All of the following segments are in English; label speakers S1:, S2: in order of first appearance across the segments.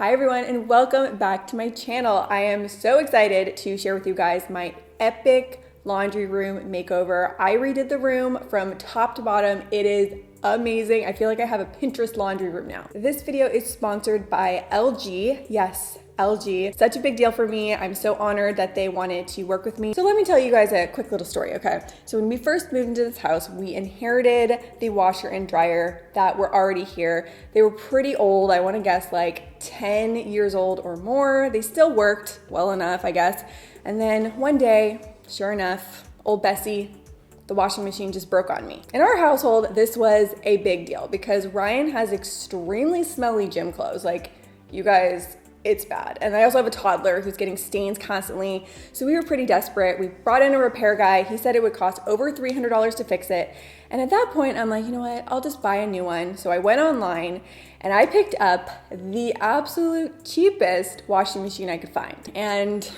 S1: Hi everyone and welcome back to my channel. I am so excited to share with you guys my epic laundry room makeover. I redid the room from top to bottom. It is amazing. I feel like I have a Pinterest laundry room now. This video is sponsored by LG. Yes, LG. Such a big deal for me. I'm so honored that they wanted to work with me. So let me tell you guys a quick little story, okay? So when we first moved into this house, we inherited the washer and dryer that were already here. They were pretty old. I want to guess like 10 years old or more. They still worked well enough, I guess. And then one day, sure enough, old Bessie, the washing machine just broke on me. In our household, this was a big deal because Ryan has extremely smelly gym clothes. Like, you guys, it's bad. And I also have a toddler who's getting stains constantly. So we were pretty desperate. We brought in a repair guy. He said it would cost over $300 to fix it. And at that point, I'm like, you know what? I'll just buy a new one. So I went online and I picked up the absolute cheapest washing machine I could find. And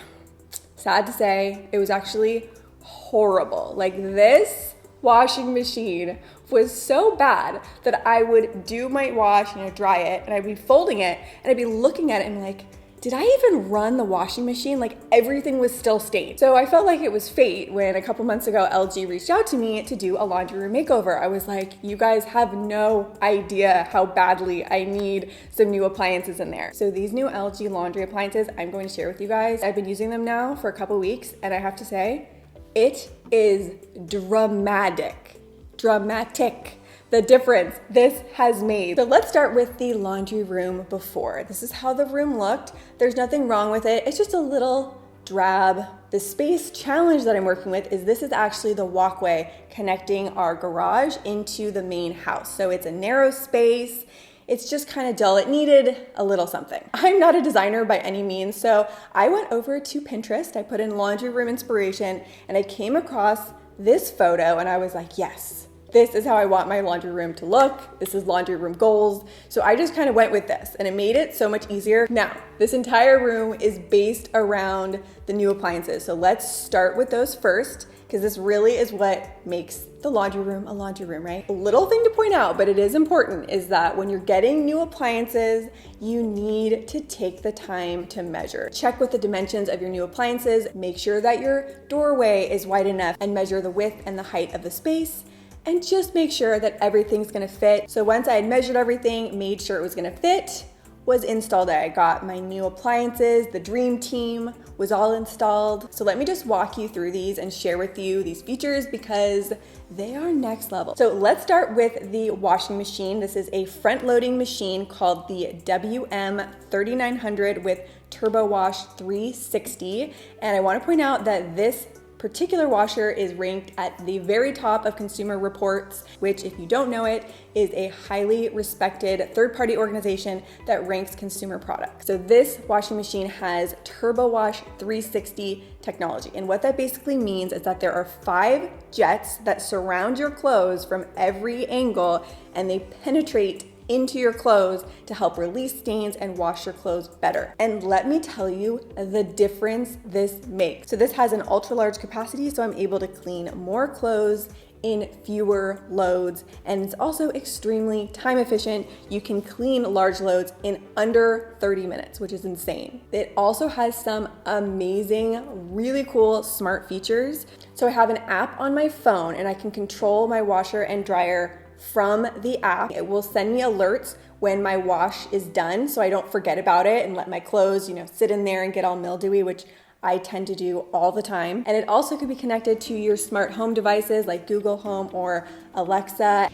S1: sad to say, it was actually horrible. Like, this washing machine was so bad that I would do my wash and dry it, and I'd be folding it, and I'd be looking at it and like, did I even run the washing machine? Like, everything was still stained. So I felt like it was fate when a couple months ago, LG reached out to me to do a laundry room makeover. I was like, you guys have no idea how badly I need some new appliances in there. So these new LG laundry appliances, I'm going to share with you guys. I've been using them now for a couple weeks, and I have to say, it is dramatic, the difference this has made. So let's start with the laundry room before. This is how the room looked. There's nothing wrong with it. It's just a little drab. The space challenge that I'm working with is this is actually the walkway connecting our garage into the main house. So it's a narrow space. It's just kind of dull. It needed a little something. I'm not a designer by any means, so I went over to Pinterest. I put in laundry room inspiration and I came across this photo and I was like, yes, this is how I want my laundry room to look. This is laundry room goals. So I just kind of went with this and it made it so much easier. Now, this entire room is based around the new appliances. So let's start with those first, because this really is what makes the laundry room a laundry room, right? A little thing to point out, but it is important, is that when you're getting new appliances, you need to take the time to measure. Check with the dimensions of your new appliances, make sure that your doorway is wide enough, and measure the width and the height of the space, and just make sure that everything's gonna fit. So once I had measured everything, made sure it was gonna fit, was installed. I got my new appliances, the dream team was all installed. So let me just walk you through these and share with you these features because they are next level. So let's start with the washing machine. This is a front loading machine called the WM3900 with Turbo Wash 360. And I wanna point out that this particular washer is ranked at the very top of Consumer Reports, which, if you don't know it, is a highly respected third-party organization that ranks consumer products. So this washing machine has Turbo Wash 360 technology. And what that basically means is that there are 5 jets that surround your clothes from every angle, and they penetrate into your clothes to help release stains and wash your clothes better. And let me tell you the difference this makes. So this has an ultra large capacity, so I'm able to clean more clothes in fewer loads, and it's also extremely time efficient. You can clean large loads in under 30 minutes, which is insane. It also has some amazing, really cool smart features. So I have an app on my phone and I can control my washer and dryer from the app. It will send me alerts when my wash is done so I don't forget about it and let my clothes, sit in there and get all mildewy, which I tend to do all the time. And it also could be connected to your smart home devices like Google Home or Alexa.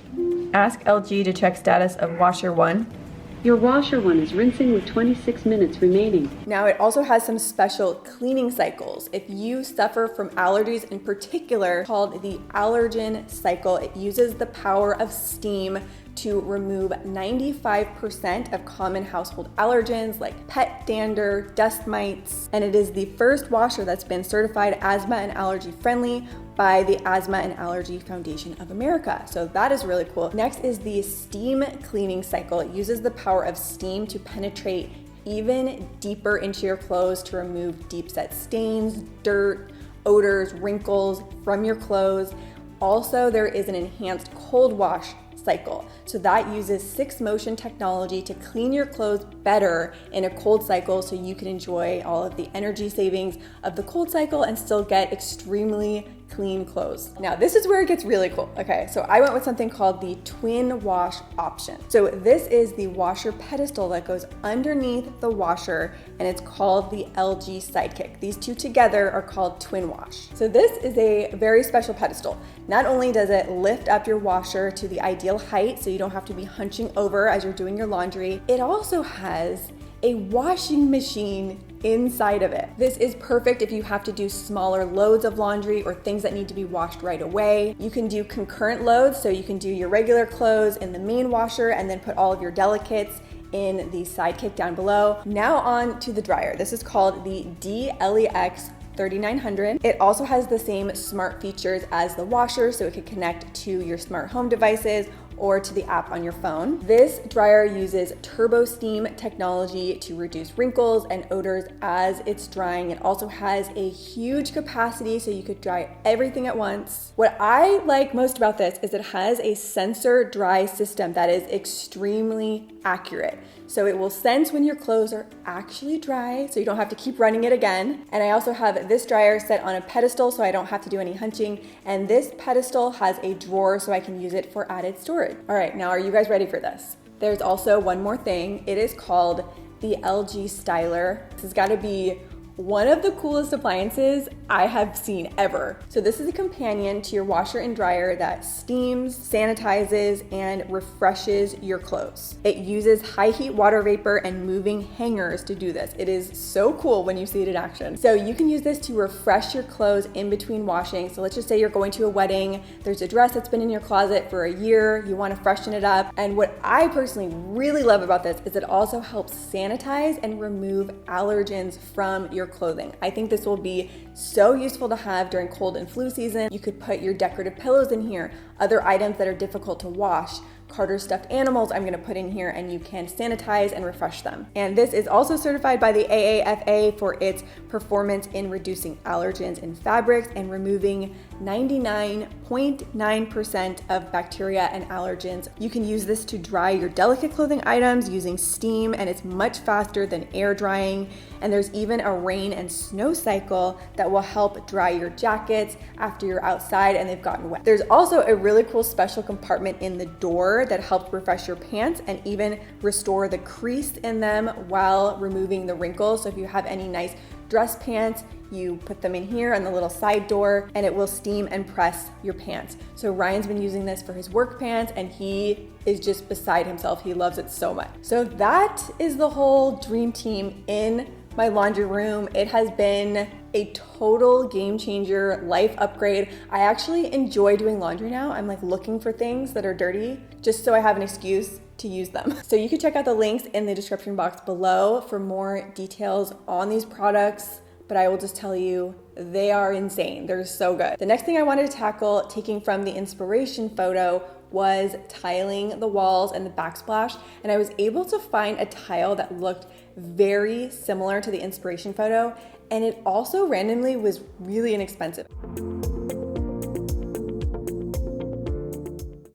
S1: Ask LG to check status of washer 1.
S2: Your washer 1 is rinsing with 26 minutes remaining.
S1: Now it also has some special cleaning cycles. If you suffer from allergies, in particular called the allergen cycle, it uses the power of steam to remove 95% of common household allergens like pet dander, dust mites, and it is the first washer that's been certified asthma and allergy friendly by the Asthma and Allergy Foundation of America. So that is really cool. Next is the steam cleaning cycle. It uses the power of steam to penetrate even deeper into your clothes to remove deep set stains, dirt, odors, wrinkles from your clothes. Also, there is an enhanced cold wash cycle. So that uses 6-motion technology to clean your clothes better in a cold cycle so you can enjoy all of the energy savings of the cold cycle and still get extremely clean clothes. Now this is where it gets really cool. Okay, so I went with something called the twin wash option. So this is the washer pedestal that goes underneath the washer, and it's called the LG Sidekick. These two together are called twin wash. So this is a very special pedestal. Not only does it lift up your washer to the ideal height so you don't have to be hunching over as you're doing your laundry, it also has a washing machine inside of it. This is perfect if you have to do smaller loads of laundry or things that need to be washed right away. You can do concurrent loads, so you can do your regular clothes in the main washer and then put all of your delicates in the Sidekick down below. Now on to the dryer. This is called the DLEX 3900. It also has the same smart features as the washer, so it can connect to your smart home devices or to the app on your phone. This dryer uses turbo steam technology to reduce wrinkles and odors as it's drying. It also has a huge capacity so you could dry everything at once. What I like most about this is it has a sensor dry system that is extremely accurate. So it will sense when your clothes are actually dry so you don't have to keep running it again. And I also have this dryer set on a pedestal so I don't have to do any hunching. And this pedestal has a drawer so I can use it for added storage. All right, now are you guys ready for this? There's also one more thing. It is called the LG Styler. This has got to be one of the coolest appliances I have seen ever. So this is a companion to your washer and dryer that steams, sanitizes, and refreshes your clothes. It uses high heat water vapor and moving hangers to do this. It is so cool when you see it in action. So you can use this to refresh your clothes in between washing. So let's just say you're going to a wedding, there's a dress that's been in your closet for a year, you want to freshen it up. And what I personally really love about this is it also helps sanitize and remove allergens from your clothing. I think this will be so useful to have during cold and flu season. You could put your decorative pillows in here, other items that are difficult to wash, Carter's stuffed animals I'm gonna put in here, and you can sanitize and refresh them. And this is also certified by the AAFA for its performance in reducing allergens in fabrics and removing 99.9% of bacteria and allergens. You can use this to dry your delicate clothing items using steam, and it's much faster than air drying. And there's even a rain and snow cycle that will help dry your jackets after you're outside and they've gotten wet. There's also a really cool special compartment in the door that helps refresh your pants and even restore the crease in them while removing the wrinkles. So if you have any nice dress pants, you put them in here on the little side door and it will steam and press your pants. So Ryan's been using this for his work pants and he is just beside himself. He loves it so much. So that is the whole dream team in my laundry room. It has been a total game changer, life upgrade. I actually enjoy doing laundry now. I'm like looking for things that are dirty just so I have an excuse to use them. So you can check out the links in the description box below for more details on these products, but I will just tell you, they are insane. They're so good. The next thing I wanted to tackle, taking from the inspiration photo, was tiling the walls and the backsplash, and I was able to find a tile that looked very similar to the inspiration photo, and it also randomly was really inexpensive.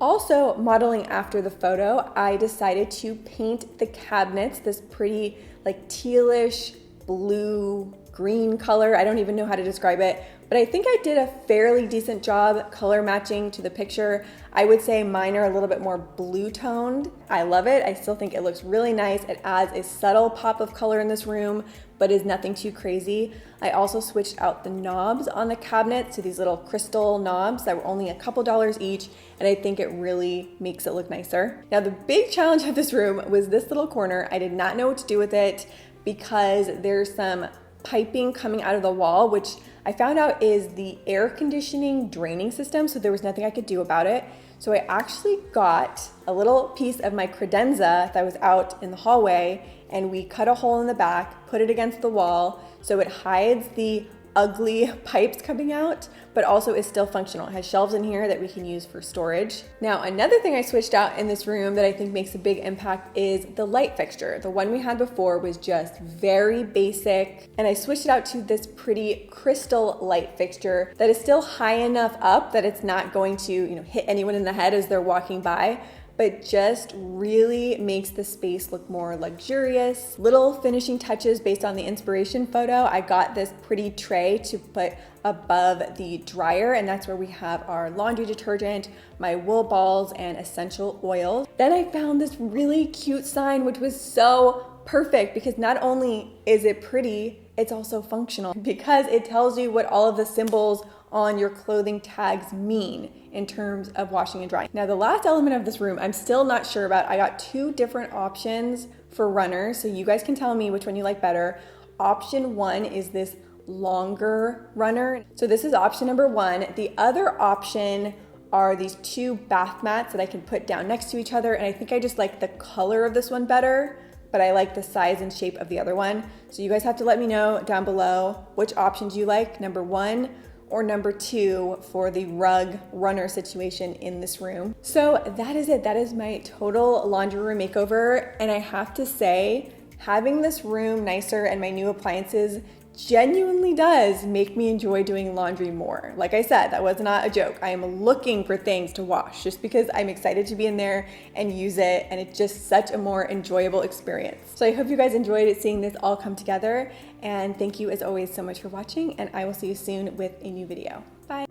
S1: Also, modeling after the photo, I decided to paint the cabinets this pretty like tealish blue green color. I don't even know how to describe it, but I think I did a fairly decent job color matching to the picture. I would say mine are a little bit more blue toned. I love it. I still think it looks really nice. It adds a subtle pop of color in this room, but is nothing too crazy. I also switched out the knobs on the cabinet to these little crystal knobs that were only a couple dollars each, and I think it really makes it look nicer. Now, the big challenge of this room was this little corner. I did not know what to do with it because there's some piping coming out of the wall, which I found out is the air conditioning draining system, so there was nothing I could do about it. So I actually got a little piece of my credenza that was out in the hallway, and we cut a hole in the back, put it against the wall so it hides the ugly pipes coming out, but also is still functional. It has shelves in here that we can use for storage. Now, another thing I switched out in this room that I think makes a big impact is the light fixture. The one we had before was just very basic, and I switched it out to this pretty crystal light fixture that is still high enough up that it's not going to, hit anyone in the head as they're walking by, but just really makes the space look more luxurious. Little finishing touches based on the inspiration photo. I got this pretty tray to put above the dryer, and that's where we have our laundry detergent, my wool balls, and essential oils. Then I found this really cute sign, which was so perfect because not only is it pretty, it's also functional because it tells you what all of the symbols on your clothing tags mean in terms of washing and drying. Now, the last element of this room, I'm still not sure about. I got 2 different options for runners, so you guys can tell me which one you like better. Option 1 is this longer runner. So this is option number 1. The other option are these 2 bath mats that I can put down next to each other, and I think I just like the color of this one better, but I like the size and shape of the other one. So you guys have to let me know down below which options you like, number 1 or number 2 for the rug runner situation in this room. So that is it. That is my total laundry room makeover. And I have to say, having this room nicer and my new appliances genuinely does make me enjoy doing laundry more. Like I said, that was not a joke. I am looking for things to wash just because I'm excited to be in there and use it, and it's just such a more enjoyable experience. So I hope you guys enjoyed seeing this all come together, and thank you as always so much for watching, and I will see you soon with a new video. Bye.